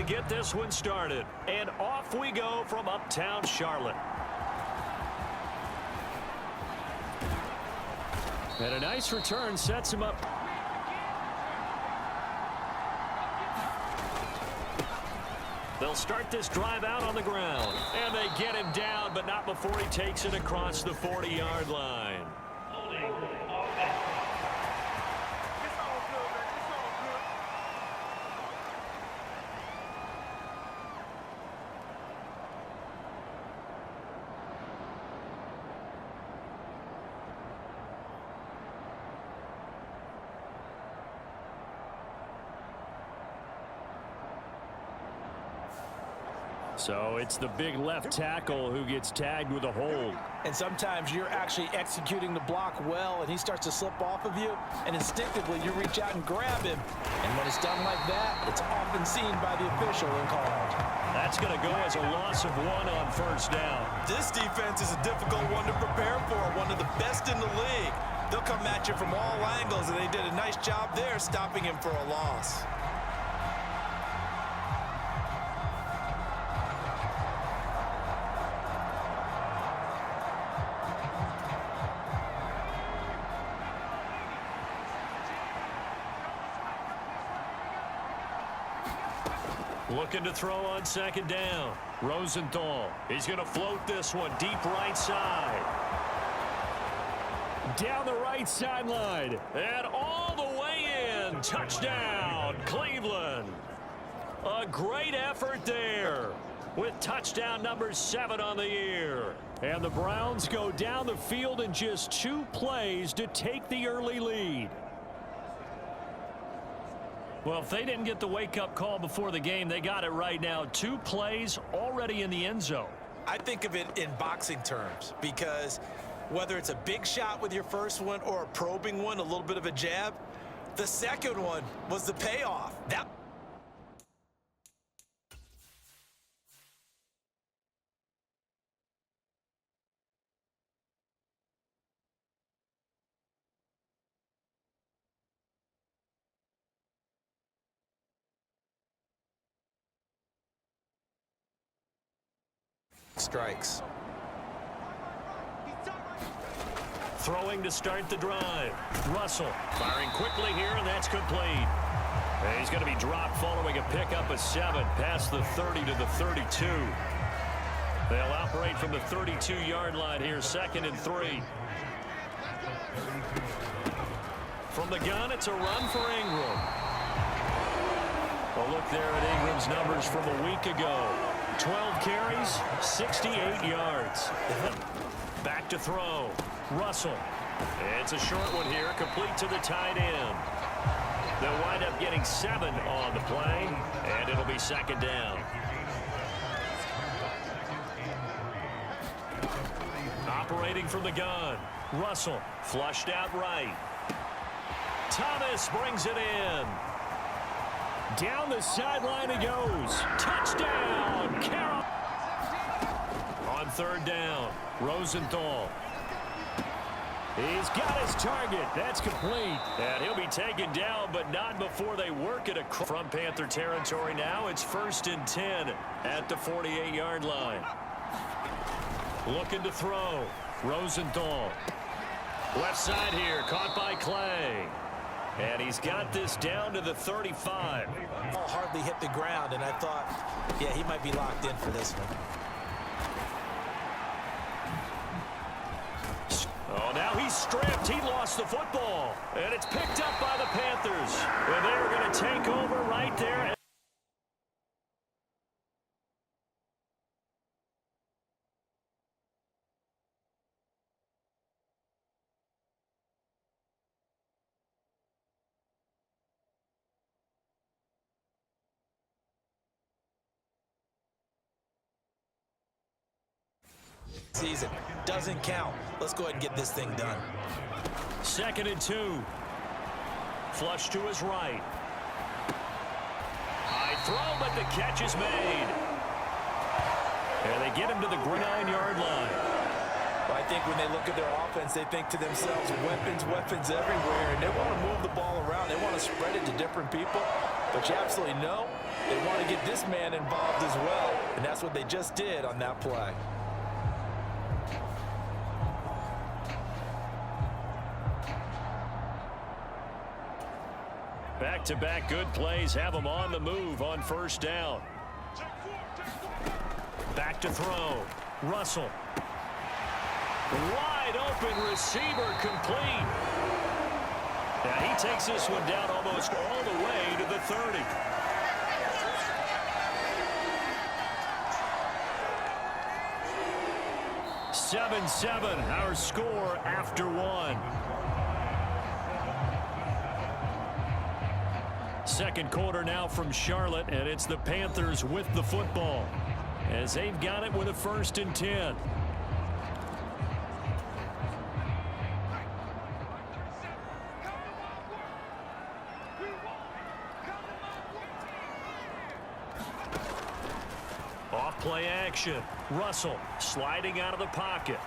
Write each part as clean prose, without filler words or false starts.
to get this one started. And off we go from uptown Charlotte. And a nice return sets him up. They'll start this drive out on the ground. And they get him down, but not before he takes it across the 40-yard line. So it's the big left tackle who gets tagged with a hold. And sometimes you're actually executing the block well, and he starts to slip off of you, and instinctively you reach out and grab him. And when it's done like that, it's often seen by the official and called. That's going to go as a loss of 1 on first down. This defense is a difficult one to prepare for, one of the best in the league. They'll come at you from all angles, and they did a nice job there stopping him for a loss. Looking to throw on second down. Rosenthal. He's going to float this one deep right side. Down the right sideline. And all the way in. Touchdown, Cleveland. A great effort there with touchdown number 7 on the year. And the Browns go down the field in just 2 plays to take the early lead. Well, if they didn't get the wake-up call before the game, they got it right now. 2 plays already in the end zone. I think of it in boxing terms, because whether it's a big shot with your first one or a probing one, a little bit of a jab, the second one was the payoff. That strikes. Throwing to start the drive. Russell firing quickly here, and that's complete. And he's going to be dropped following a pickup of 7 past the 30 to the 32. They'll operate from the 32-yard line here, 2nd and 3. From the gun, it's a run for Ingram. A look there at Ingram's numbers from a week ago. 12 carries, 68 yards. Back to throw. Russell. It's a short one here, complete to the tight end. They'll wind up getting 7 on the play, and it'll be 2nd down. Operating from the gun. Russell flushed out right. Thomas brings it in. Down the sideline he goes. Touchdown, Carroll. On 3rd down, Rosenthal. He's got his target. That's complete. And he'll be taken down, but not before they work it from Panther territory now. It's 1st and 10 at the 48-yard line. Looking to throw. Rosenthal. Left side here, caught by Clay. And he's got this down to the 35. Ball hardly hit the ground, and I thought, yeah, he might be locked in for this one. Oh, now he's stripped. He lost the football. And it's picked up by the Panthers. And they're going to take over right there. Season doesn't count. Let's go ahead and get this thing done. 2nd and 2. Flush to his right. High throw, but the catch is made. And they get him to the 9-yard line. Well, I think when they look at their offense, they think to themselves, weapons, weapons everywhere, and they want to move the ball around. They want to spread it to different people. But you absolutely know They want to get this man involved as well, and that's what they just did on that play. Back-to-back good plays have them on the move on first down. Back to throw. Russell. Wide open receiver complete. Now he takes this one down almost all the way to the 30. Seven, our score after one. Second quarter now from Charlotte, and it's the Panthers with the football as they've got it with a 1st and 10. Off-play action. Russell sliding out of the pocket.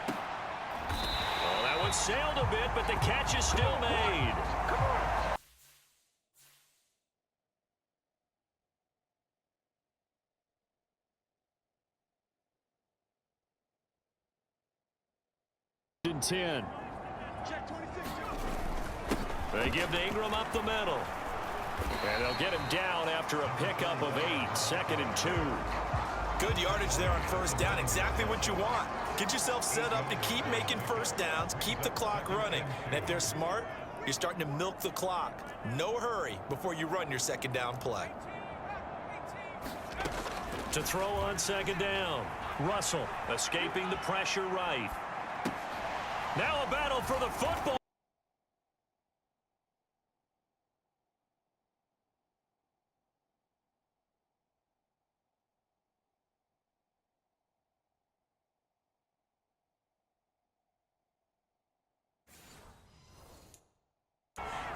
Oh, that one sailed a bit, but the catch is still made. And 10. They give to Ingram up the middle. And they'll get him down after a pickup of 8. 2nd and 2. Good yardage there on first down. Exactly what you want. Get yourself set up to keep making first downs, keep the clock running. And if they're smart, you're starting to milk the clock. No hurry before you run your second down play. To throw on 2nd down. Russell escaping the pressure right. Now a battle for the football.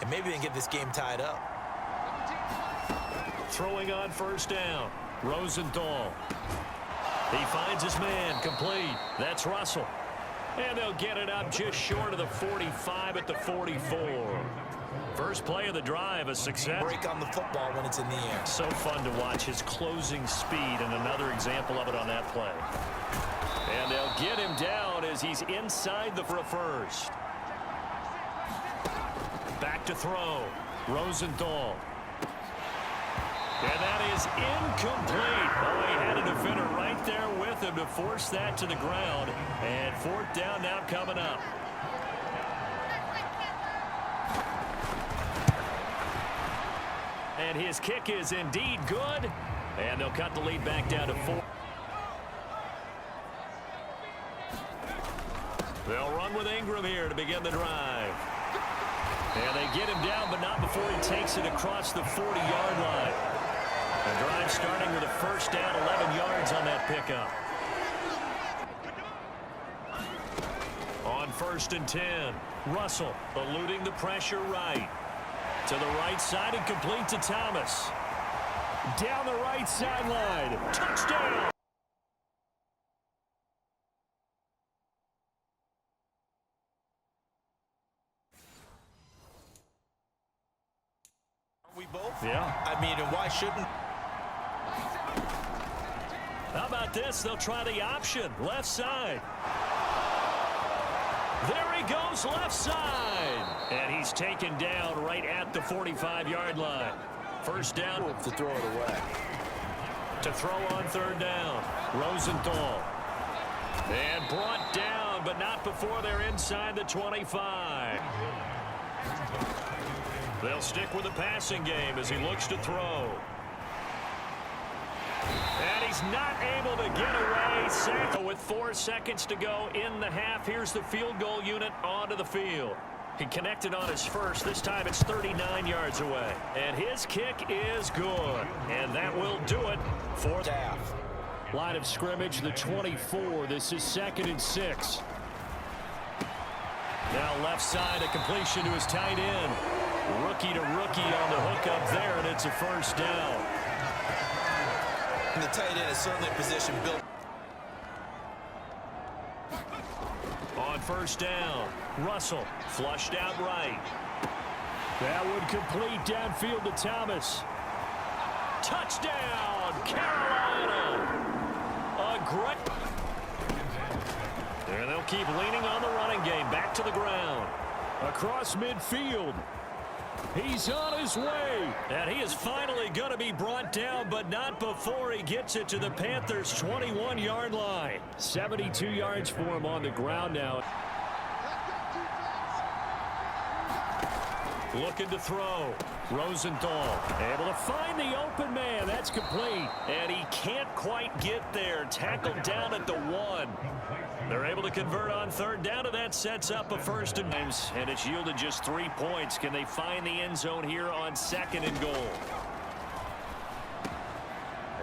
And maybe they can get this game tied up. Throwing on first down. Rosenthal. He finds his man complete. That's Russell. And they'll get it up just short of the 45 at the 44. First play of the drive, a success. Break on the football when it's in the air. So fun to watch his closing speed, and another example of it on that play. And they'll get him down as he's inside for a first. Back to throw. Rosenthal. And that is incomplete. Oh, he had a defender right there with him to force that to the ground. And 4th down now coming up. And his kick is indeed good. And they'll cut the lead back down to 4. They'll run with Ingram here to begin the drive. And they get him down, but not before he takes it across the 40-yard line. The drive starting with a first down, 11 yards on that pickup. On 1st and 10, Russell eluding the pressure right. To the right side and complete to Thomas. Down the right sideline. Touchdown! We both? Yeah. I mean, and why shouldn't? How about this? They'll try the option. Left side. There he goes, left side. And he's taken down right at the 45-yard line. First down. To throw it away. To throw on 3rd down. Rosenthal. And brought down, but not before they're inside the 25. They'll stick with the passing game as he looks to throw. And he's not able to get away. Sacked with 4 seconds to go in the half. Here's the field goal unit onto the field. He connected on his first. This time it's 39 yards away. And his kick is good. And that will do it for the half. Line of scrimmage, the 24. This is 2nd and 6. Now left side, a completion to his tight end. Rookie to rookie on the hook up there, and it's a first down. And the tight end is certainly a position built. On first down, Russell flushed out right. That would complete downfield to Thomas. Touchdown, Carolina. A great... And they'll keep leaning on the running game. Back to the ground. Across midfield. He's on his way. And he is finally going to be brought down, but not before he gets it to the Panthers' 21-yard line. 72 yards for him on the ground now. Looking to throw. Rosenthal able to find the open man. That's complete. And he can't quite get there. Tackled down at the 1. They're able to convert on third down, and that sets up a first and games. And it's yielded just 3 points. Can they find the end zone here on second and goal?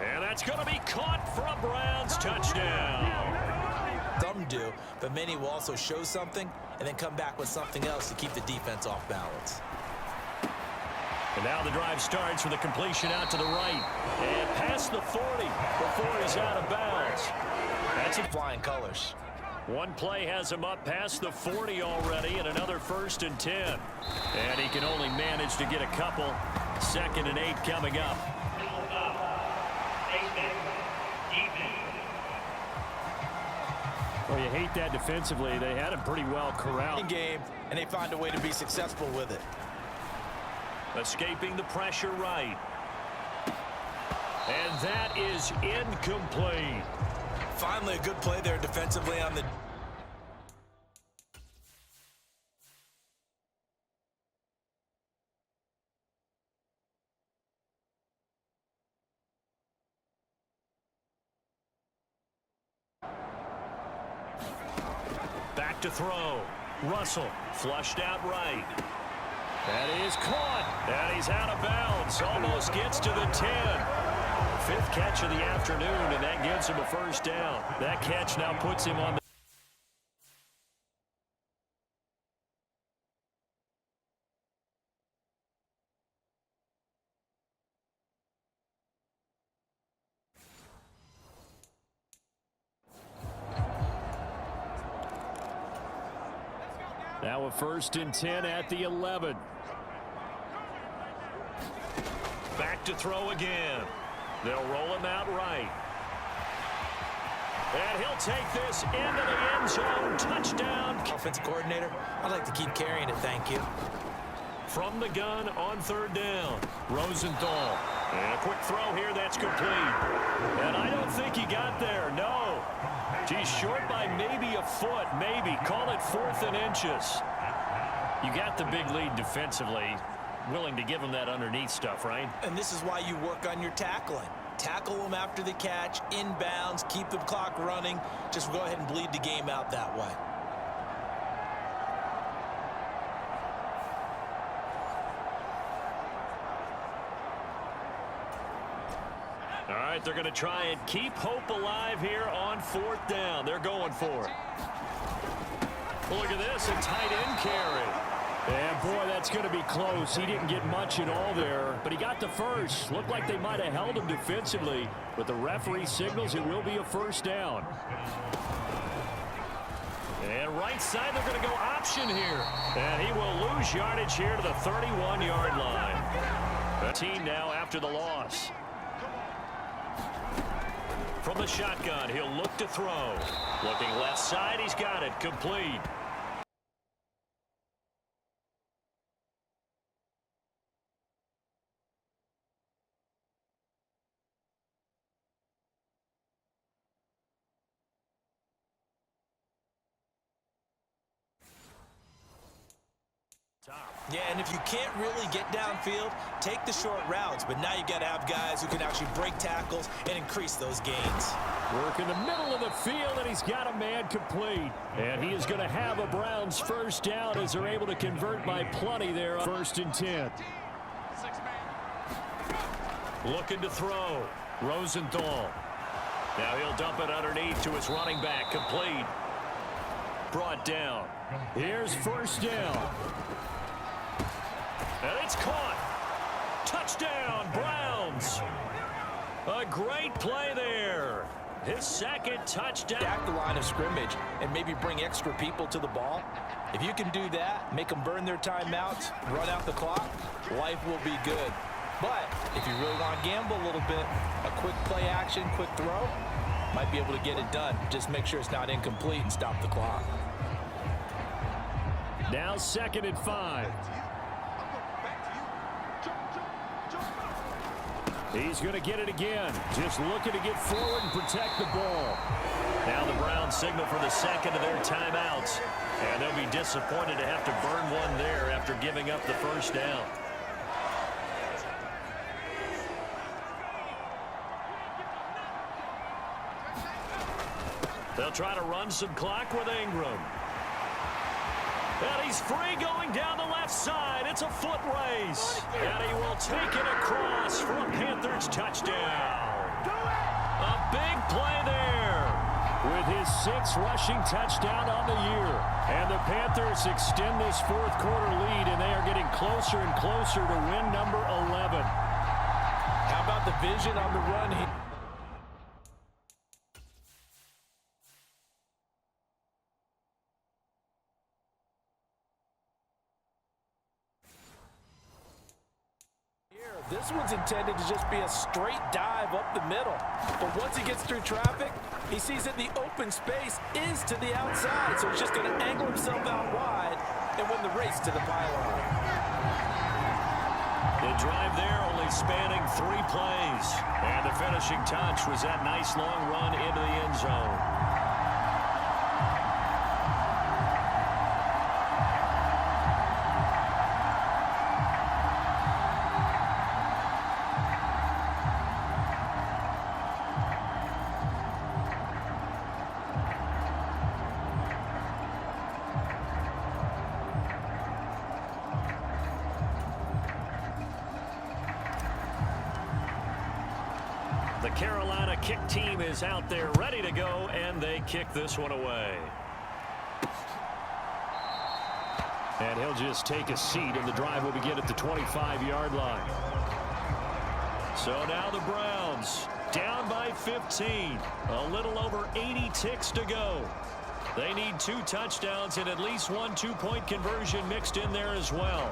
And that's going to be caught for a Browns touchdown. Some do, but many will also show something and then come back with something else to keep the defense off balance. And now the drive starts with a completion out to the right. And past the 40 before he's out of bounds. That's a Flying colors. One play has him up past the 40 already, and another 1st and 10. And he can only manage to get a couple. 2nd and 8 coming up. Well, you hate that defensively. They had him pretty well corralled. Game, and they find a way to be successful with it. Escaping the pressure right. And that is incomplete. Finally, a good play there defensively on the... Back to throw. Russell flushed out right. That is caught. And he's out of bounds. Almost gets to the 10. 5th catch of the afternoon, and that gives him a first down. That catch now puts him on the... Now a 1st and 10 at the 11. Back to throw again. They'll roll him out right. And he'll take this into the end zone. Touchdown. Offensive coordinator, I'd like to keep carrying it, thank you. From the gun on 3rd down. Rosenthal. And a quick throw here that's complete. And I don't think he got there. No. He's short by maybe a foot. Maybe. Call it 4th and inches. You got the big lead defensively. Willing to give him that underneath stuff, right? And this is why you work on your tackling. Tackle them after the catch, inbounds, keep the clock running. Just go ahead and bleed the game out that way. All right, they're going to try and keep hope alive here on 4th down. They're going for it. Look at this, a tight end carry. And boy, that's going to be close. He didn't get much at all there, but he got the first. Looked like they might have held him defensively, but the referee signals it will be a first down. And right side, they're going to go option here. And he will lose yardage here to the 31-yard line. The team now after the loss. From the shotgun, he'll look to throw. Looking left side, he's got it. Complete. Yeah, and if you can't really get downfield, take the short routes. But now you got to have guys who can actually break tackles and increase those gains. Work in the middle of the field, and he's got a man complete. And he is going to have a Browns first down as they're able to convert by plenty there on 1st and 10. Looking to throw. Rosenthal. Now he'll dump it underneath to his running back. Complete. Brought down. Here's 1st down. And it's caught. Touchdown, Browns. A great play there. His 2nd touchdown. Back the line of scrimmage and maybe bring extra people to the ball. If you can do that, make them burn their timeouts, run out the clock, life will be good. But if you really want to gamble a little bit, a quick play action, quick throw, might be able to get it done. Just make sure it's not incomplete and stop the clock. Now 2nd and 5. He's going to get it again. Just looking to get forward and protect the ball. Now the Browns signal for the second of their timeouts. And they'll be disappointed to have to burn one there after giving up the first down. They'll try to run some clock with Ingram. And he's free going down the left side. It's a foot race. And he will take it across for a Panthers touchdown. A big play there with his 6th rushing touchdown on the year. And the Panthers extend this 4th quarter lead, and they are getting closer and closer to win number 11. How about the vision on the run here? This one's intended to just be a straight dive up the middle. But once he gets through traffic, he sees that the open space is to the outside. So he's just going to angle himself out wide and win the race to the pylon. The drive there only spanning 3 plays. And the finishing touch was that nice long run into the end zone. The Carolina kick team is out there ready to go, and they kick this one away. And he'll just take a seat, and the drive will begin at the 25-yard line. So now the Browns down by 15. A little over 80 ticks to go. They need 2 touchdowns and at least 1 2-point conversion mixed in there as well.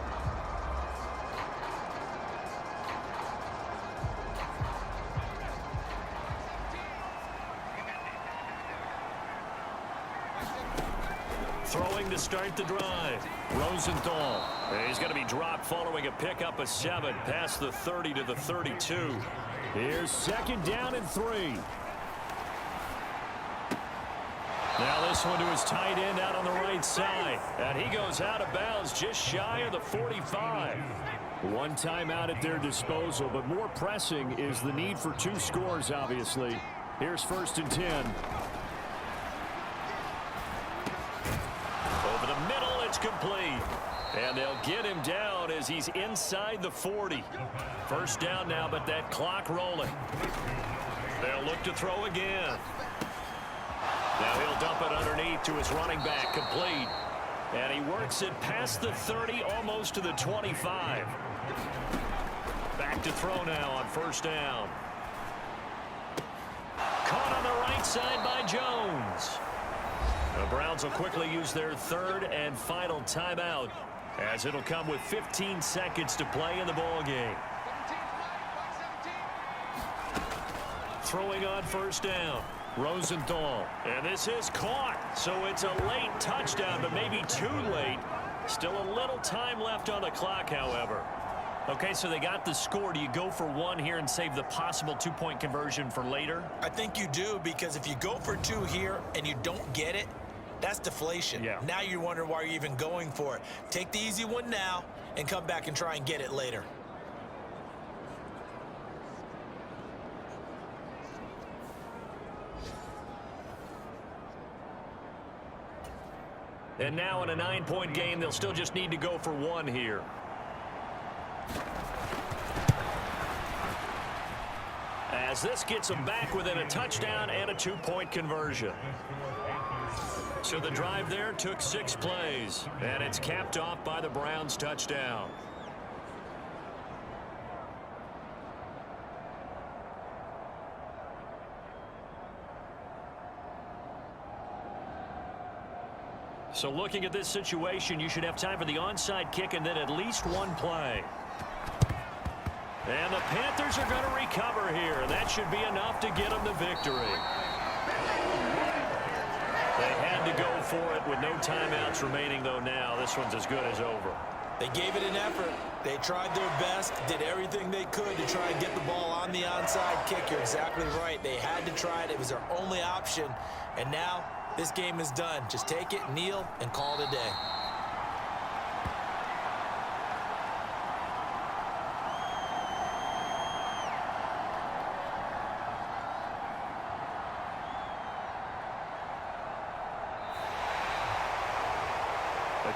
Throwing to start the drive. Rosenthal. He's going to be dropped following a pickup of 7 past the 30 to the 32. Here's 2nd down and 3. Now this one to his tight end out on the right side. And he goes out of bounds just shy of the 45. 1 timeout at their disposal, but more pressing is the need for 2 scores, obviously. Here's 1st and 10. Complete. And they'll get him down as he's inside the 40. 1st down now, but that clock rolling. They'll look to throw again. Now he'll dump it underneath to his running back, complete. And he works it past the 30, almost to the 25. Back to throw now on 1st down. Caught on the right side by Jones. The Browns will quickly use their 3rd and final timeout, as it'll come with 15 seconds to play in the ball game. Throwing on 1st down. Rosenthal. And this is caught. So it's a late touchdown, but maybe too late. Still a little time left on the clock, however. Okay, so they got the score. Do you go for 1 here and save the possible 2-point conversion for later? I think you do, because if you go for 2 here and you don't get it, that's deflation. Yeah. Now you wonder why you're even going for it. Take the easy one now and come back and try and get it later. And now in a 9-point game, they'll still just need to go for 1 here. As this gets them back within a touchdown and a 2-point conversion. So the drive there took 6 plays, and it's capped off by the Browns' touchdown. So looking at this situation, you should have time for the onside kick and then at least 1 play. And the Panthers are going to recover here. That should be enough to get them the victory. They had to go for it with no timeouts remaining, though, now. This one's as good as over. They gave it an effort. They tried their best, did everything they could to try and get the ball on the onside kick. You're exactly right. They had to try it. It was their only option. And now this game is done. Just take it, kneel, and call it a day.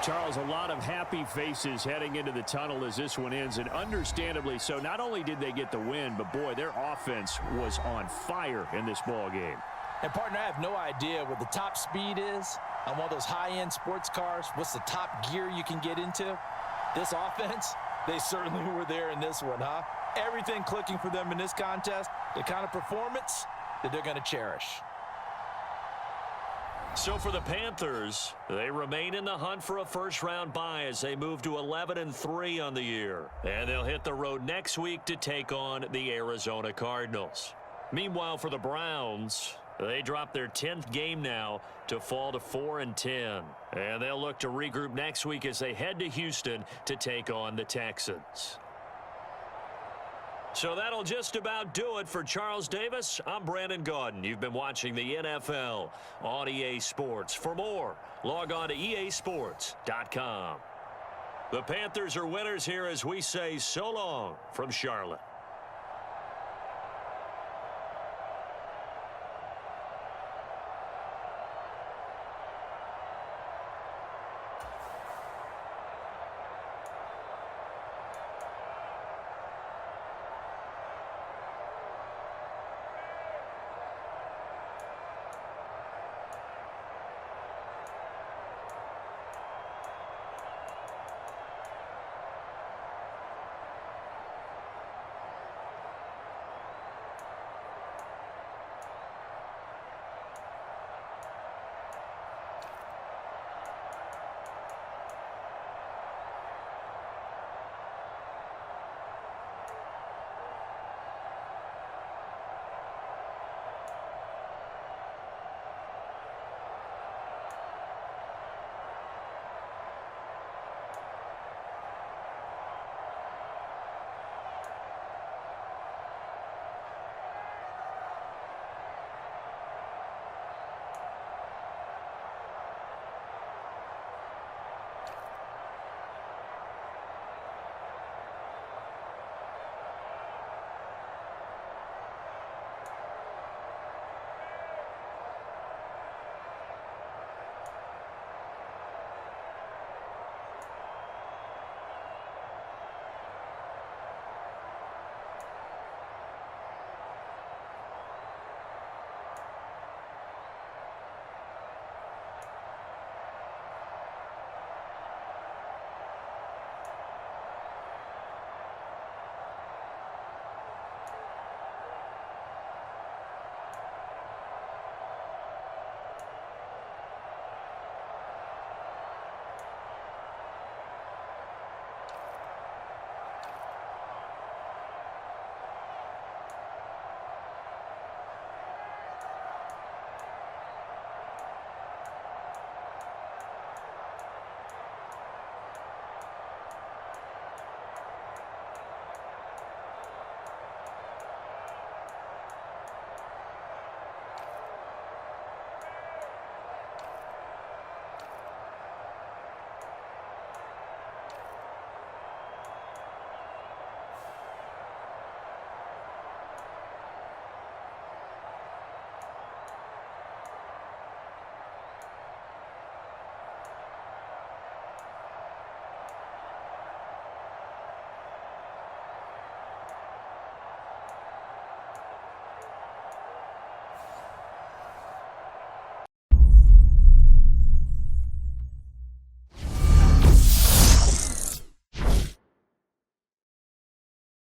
Charles, a lot of happy faces heading into the tunnel as this one ends, and understandably so. Not only did they get the win, but, boy, their offense was on fire in this ball game. And, partner, I have no idea what the top speed is on one of those high-end sports cars. What's the top gear you can get into? This offense, they certainly were there in this one, huh? Everything clicking for them in this contest, the kind of performance that they're going to cherish. So for the Panthers, they remain in the hunt for a first-round bye as they move to 11-3 on the year. And they'll hit the road next week to take on the Arizona Cardinals. Meanwhile, for the Browns, they drop their 10th game now to fall to 4-10. And they'll look to regroup next week as they head to Houston to take on the Texans. So that'll just about do it for Charles Davis. I'm Brandon Gaudin. You've been watching the NFL on EA Sports. For more, log on to easports.com. The Panthers are winners here as we say so long from Charlotte.